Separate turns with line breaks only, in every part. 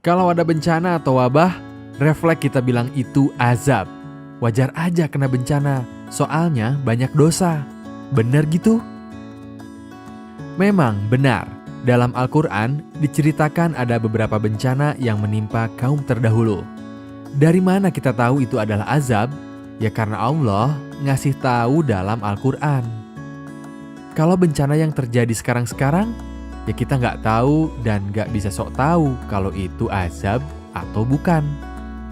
Kalau ada bencana atau wabah, refleks kita bilang itu azab. Wajar aja kena bencana, soalnya banyak dosa. Bener gitu? Memang benar, dalam Al-Quran diceritakan ada beberapa bencana yang menimpa kaum terdahulu. Dari mana kita tahu itu adalah azab? Ya karena Allah ngasih tahu dalam Al-Quran. Kalau bencana yang terjadi sekarang-sekarang, ya kita nggak tahu dan nggak bisa sok tahu kalau itu azab atau bukan.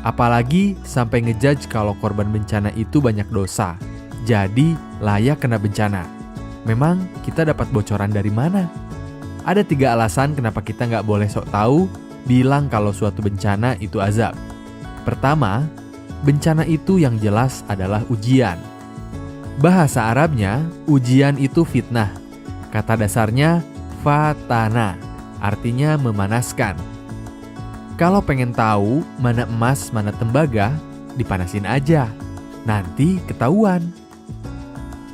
Apalagi sampai ngejudge kalau korban bencana itu banyak dosa, jadi layak kena bencana. Memang kita dapat bocoran dari mana? Ada 3 alasan kenapa kita nggak boleh sok tahu bilang kalau suatu bencana itu azab. Pertama, bencana itu yang jelas adalah ujian. Bahasa Arabnya, ujian itu fitnah. Kata dasarnya fatana, artinya memanaskan. Kalau pengen tahu mana emas, mana tembaga, dipanasin aja. Nanti ketahuan.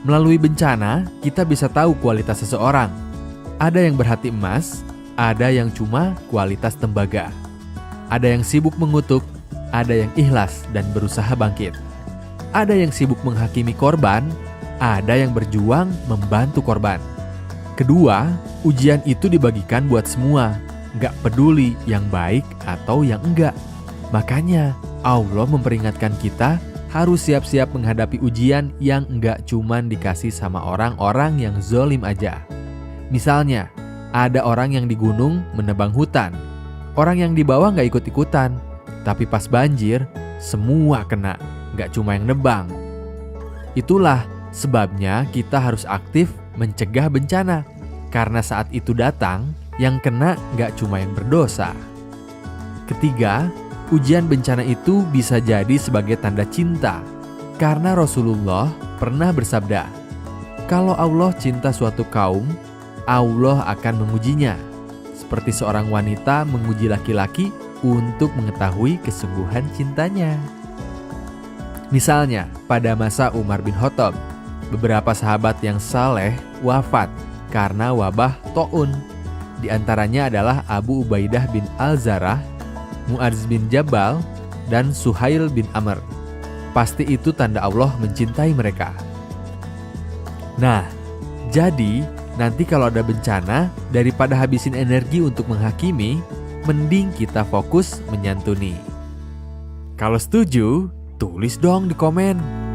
Melalui bencana, kita bisa tahu kualitas seseorang. Ada yang berhati emas, ada yang cuma kualitas tembaga. Ada yang sibuk mengutuk, ada yang ikhlas dan berusaha bangkit. Ada yang sibuk menghakimi korban, ada yang berjuang membantu korban. Kedua, ujian itu dibagikan buat semua, nggak peduli yang baik atau yang enggak. Makanya Allah memperingatkan kita harus siap-siap menghadapi ujian yang enggak cuman dikasih sama orang-orang yang zolim aja. Misalnya, ada orang yang di gunung menebang hutan. Orang yang di bawah nggak ikut-ikutan, tapi pas banjir, semua kena, nggak cuma yang nebang. Itulah sebabnya kita harus aktif mencegah bencana. Karena saat itu datang, yang kena nggak cuma yang berdosa. Ketiga, ujian bencana itu bisa jadi sebagai tanda cinta. Karena Rasulullah pernah bersabda, kalau Allah cinta suatu kaum, Allah akan mengujinya. Seperti seorang wanita menguji laki-laki untuk mengetahui kesungguhan cintanya. Misalnya, pada masa Umar bin Khattab, beberapa sahabat yang saleh wafat karena wabah Ta'un. Di antaranya adalah Abu Ubaidah bin Al-Zarrah, Mu'adz bin Jabal, dan Suhail bin Amr. Pasti itu tanda Allah mencintai mereka. Nah, jadi nanti kalau ada bencana, daripada habisin energi untuk menghakimi, mending kita fokus menyantuni. Kalau setuju, tulis dong di komen.